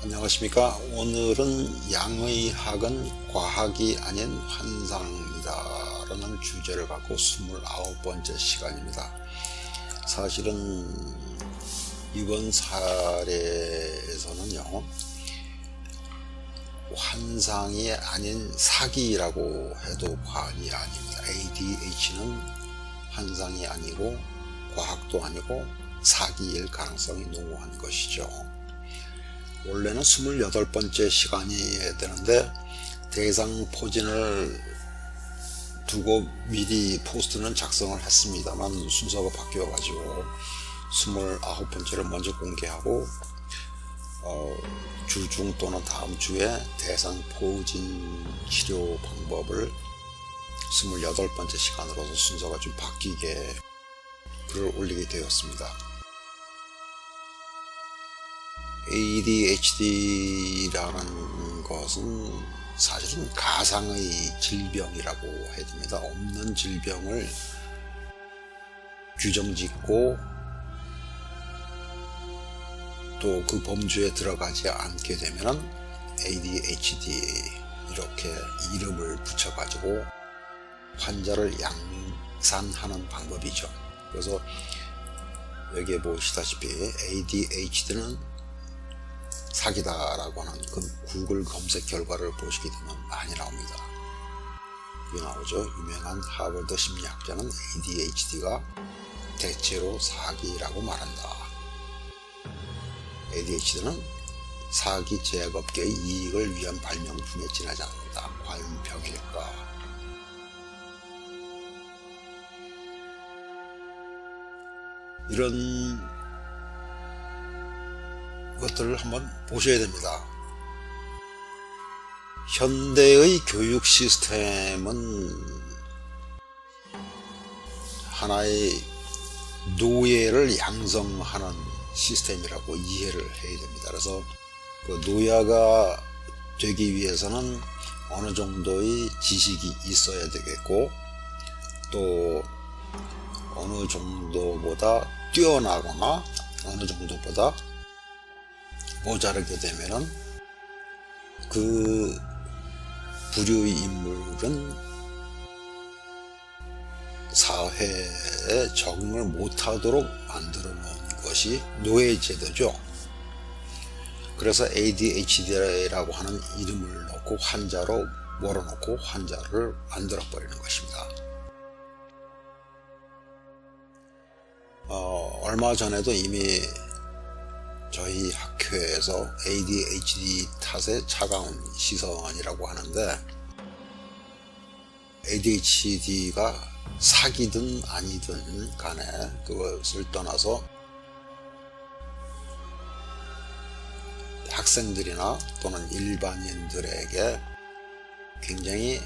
안녕하십니까. 오늘은 양의 학은 과학이 아닌 환상이다 라는 주제를 갖고 29번째 시간입니다. 사실은 이번 사례에서는요, 환상이 아닌 사기라고 해도 과언이 아닙니다. ADH는 환상이 아니고 과학도 아니고 사기일 가능성이 농후한 것이죠. 원래는 28번째 시간이 되는데 대상 포진을 두고 미리 포스트는 작성을 했습니다만 순서가 바뀌어 가지고 29번째를 먼저 공개하고 주중 또는 다음 주에 대상 포진 치료 방법을 28번째 시간으로서 순서가 좀 바뀌게 글을 올리게 되었습니다. ADHD라는 것은 사실은 가상의 질병이라고 해야 됩니다. 없는 질병을 규정짓고 또 그 범주에 들어가지 않게 되면 ADHD 이렇게 이름을 붙여가지고 환자를 양산하는 방법이죠. 그래서 여기에 보시다시피 ADHD는 사기다라고 하는 그 구글 검색 결과를 보시게 되면 많이 나옵니다. 여기 나오죠. 유명한 하버드 심리학자는 ADHD가 대체로 사기라고 말한다. ADHD는 사기 제약업계의 이익을 위한 발명품에 지나지 않는다. 과연 병일까? 이런 것들을 한번 보셔야 됩니다. 현대의 교육 시스템은 하나의 노예를 양성하는 시스템이라고 이해를 해야 됩니다. 그래서 그 노예가 되기 위해서는 어느 정도의 지식이 있어야 되겠고 또 어느 정도보다 뛰어나거나 어느 정도보다 모자르게 되면은 그 부류의 인물은 사회에 적응을 못하도록 만들어 놓은 것이 노예제도죠. 그래서 ADHD라고 하는 이름을 넣고 환자로 몰아넣고 환자를 만들어 버리는 것입니다. 얼마 전에도 이미 저희 학교에서 ADHD 탓에 차가운 시선이라고 하는데 ADHD가 사기든 아니든 간에 그것을 떠나서 학생들이나 또는 일반인들에게 굉장히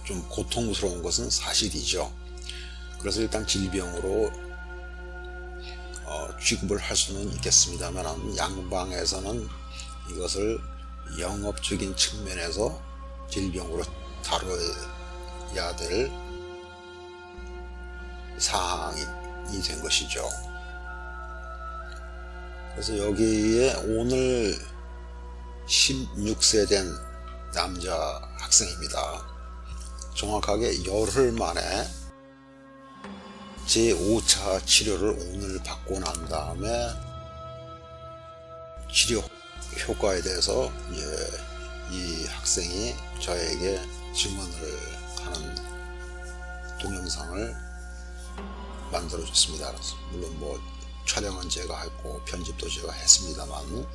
좀 고통스러운 것은 사실이죠. 그래서 일단 질병으로 취급을 할 수는 있겠습니다만 양방에서는 이것을 영업적인 측면에서 질병으로 다뤄야 될 사항이 된 것이죠. 그래서 여기에 오늘 16세 된 남자 학생입니다. 정확하게 열흘 만에 제5차 치료를 오늘 받고 난 다음에 치료 효과에 대해서 이제 이 학생이 저에게 증언을 하는 동영상을 만들어 줬습니다. 물론 뭐 촬영은 제가 했고 편집도 제가 했습니다만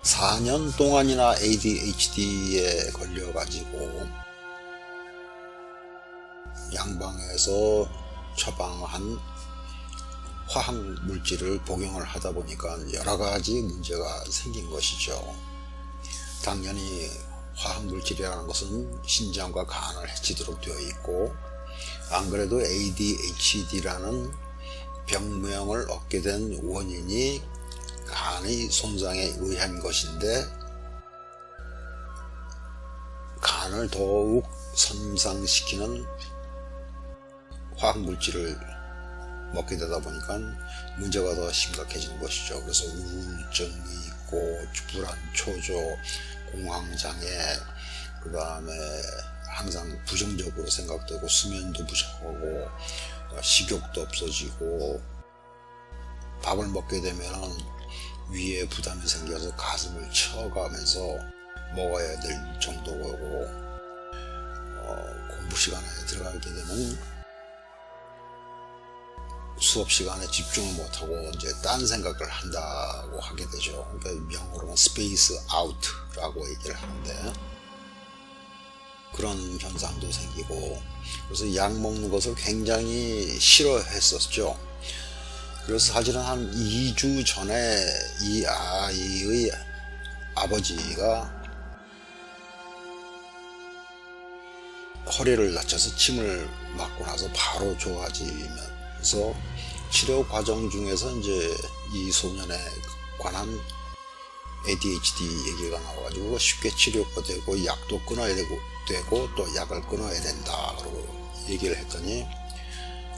4년 동안이나 ADHD에 걸려가지고 양방에서 처방한 화학 물질을 복용을 하다 보니까 여러 가지 문제가 생긴 것이죠. 당연히 화학 물질이라는 것은 신장과 간을 해치도록 되어 있고 안 그래도 ADHD라는 병명을 얻게 된 원인이 간의 손상에 의한 것인데 간을 더욱 손상시키는 화학물질을 먹게 되다 보니까 문제가 더 심각해지는 것이죠. 그래서 우울증이 있고 불안, 초조, 공황장애, 그 다음에 항상 부정적으로 생각되고 수면도 부족하고 식욕도 없어지고 밥을 먹게 되면 위에 부담이 생겨서 가슴을 쳐가면서 먹어야 될 정도고 공부 시간에 들어가게 되면 수업 시간에 집중을 못하고 이제 딴 생각을 한다고 하게 되죠. 그러니까 영어로는 스페이스 아웃라고 얘기를 하는데 그런 현상도 생기고 그래서 약 먹는 것을 굉장히 싫어했었죠. 그래서 사실은 한 2주 전에 이 아이의 아버지가 허리를 다쳐서 침을 맞고 나서 바로 좋아지면서 치료 과정 중에서 이제 이 소년에 관한 ADHD 얘기가 나와가지고 쉽게 치료가 되고 약도 끊어야 되고 또 약을 끊어야 된다 그러고 얘기를 했더니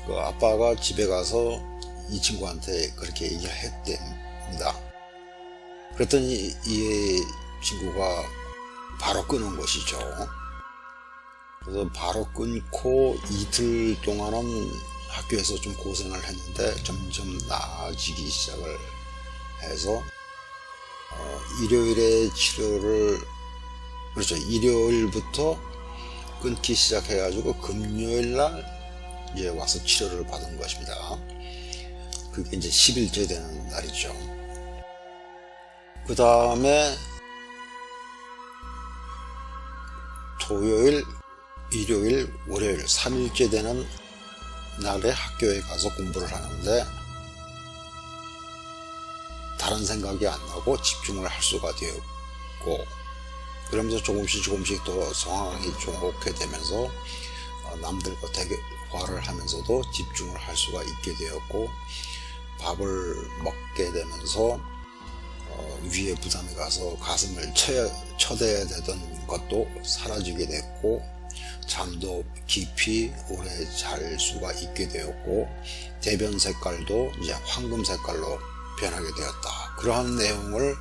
그 아빠가 집에 가서 이 친구한테 그렇게 얘기를 했답니다. 그랬더니 이 친구가 바로 끊은 것이죠. 그래서 바로 끊고 이틀 동안은 학교에서 좀 고생을 했는데 점점 나아지기 시작을 해서 일요일에 치료를 그렇죠. 일요일부터 끊기 시작해가지고 금요일날 이제 와서 치료를 받은 것입니다. 그게 이제 10일째 되는 날이죠. 그 다음에 토요일, 일요일, 월요일 3일째 되는 날에 학교에 가서 공부를 하는데 다른 생각이 안 나고 집중을 할 수가 되었고 그러면서 조금씩 더 상황이 좋게 되면서 남들과 대화를 하면서도 집중을 할 수가 있게 되었고 밥을 먹게 되면서 위에 부담이 가서 가슴을 쳐대야 되던 것도 사라지게 됐고 잠도 깊이 오래 잘 수가 있게 되었고 대변 색깔도 이제 황금 색깔로 변하게 되었다. 그러한 내용을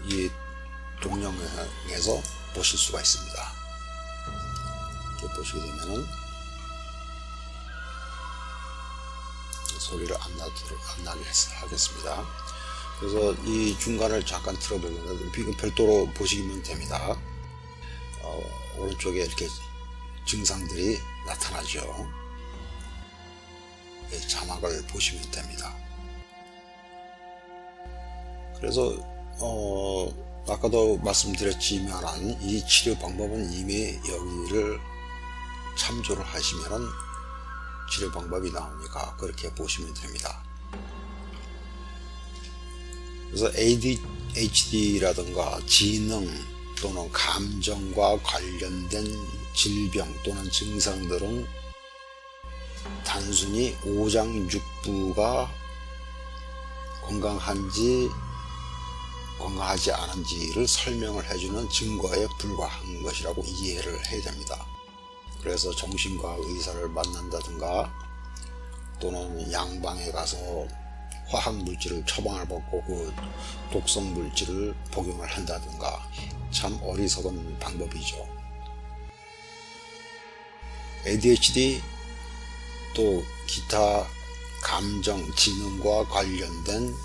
이 동영상에서 보실 수가 있습니다. 이렇게 보시게 되면은 소리를 안 나게 하겠습니다. 그래서 이 중간을 잠깐 틀어보면 별도로 보시면 됩니다. 오른쪽에 이렇게 증상들이 나타나죠. 자막을 보시면 됩니다. 그래서 아까도 말씀드렸지만 이 치료 방법은 이미 여기를 참조를 하시면 치료 방법이 나오니까 그렇게 보시면 됩니다. 그래서 ADHD라든가 지능 또는 감정과 관련된 질병 또는 증상들은 단순히 오장육부가 건강한지 건강하지 않은지를 설명을 해주는 증거에 불과한 것이라고 이해를 해야 됩니다. 그래서 정신과 의사를 만난다든가 또는 양방에 가서 화학물질을 처방을 받고 그 독성 물질을 복용을 한다든가 참 어리석은 방법이죠. ADHD 또 기타 감정, 지능과 관련된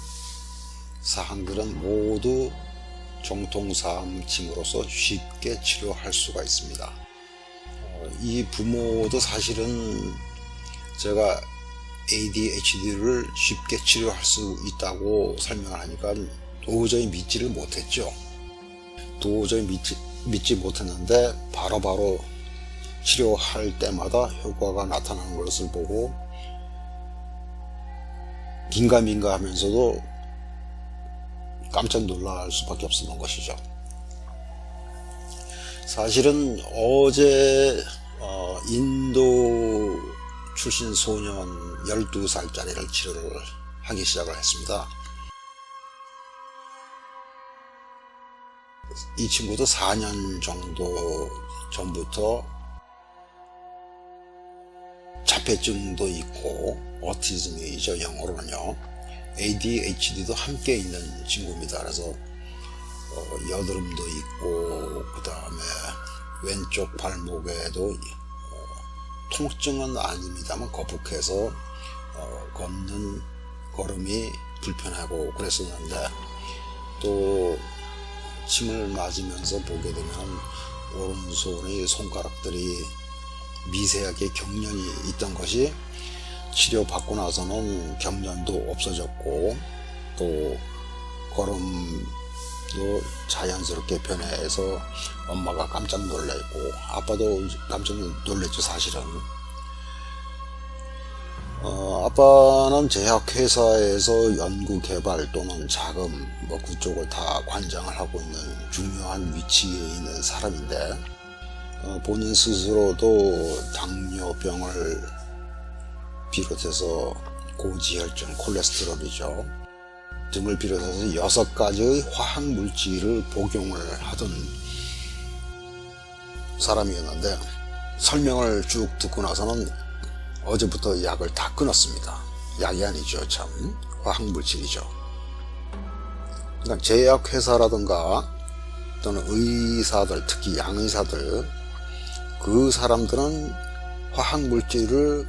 사항들은 모두 정통사암침으로서 쉽게 치료할 수가 있습니다. 이 부모도 사실은 제가 ADHD를 쉽게 치료할 수 있다고 설명을 하니까 도저히 믿지를 못했죠. 도저히 믿지 못했는데 바로 치료할 때마다 효과가 나타나는 것을 보고 긴가민가 하면서도 깜짝 놀랄 수밖에 없었던 것이죠. 사실은 어제 인도 출신 소년 12살짜리를 치료를 하기 시작을 했습니다. 이 친구도 4년 정도 전부터 자폐증도 있고 오티즘이죠. 영어로는요. ADHD도 함께 있는 친구입니다. 그래서 여드름도 있고 그 다음에 왼쪽 발목에도 통증은 아닙니다만 거북해서 걷는 걸음이 불편하고 그랬었는데, 또 침을 맞으면서 보게 되면 오른손의 손가락들이 미세하게 경련이 있던 것이 치료받고 나서는 경련도 없어졌고, 또 걸음도 자연스럽게 변해서 엄마가 깜짝 놀랐고 아빠도 깜짝 놀랐죠. 사실은 아빠는 제약회사에서 연구개발 또는 자금 그쪽을 다 관장을 하고 있는 중요한 위치에 있는 사람인데, 본인 스스로도 당뇨병을 비롯해서 고지혈증, 콜레스테롤이죠, 등을 비롯해서 6가지의 화학물질을 복용을 하던 사람이었는데, 설명을 쭉 듣고 나서는 어제부터 약을 다 끊었습니다. 약이 아니죠. 참 화학물질이죠. 그러니까 제약회사라든가 또는 의사들, 특히 양의사들, 그 사람들은 화학물질을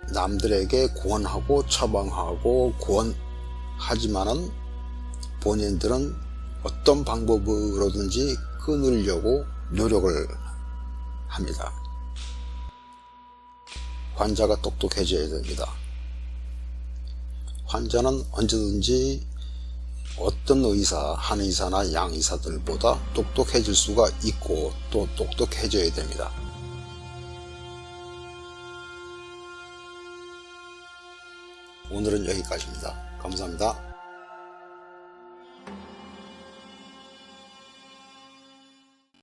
남들에게 권하고 처방하고 권하지만은 본인들은 어떤 방법으로든지 끊으려고 노력을 합니다. 환자가 똑똑해져야 됩니다. 환자는 언제든지 어떤 의사, 한의사나 양의사들보다 똑똑해질 수가 있고 또 똑똑해져야 됩니다. 오늘은 여기까지입니다. 감사합니다.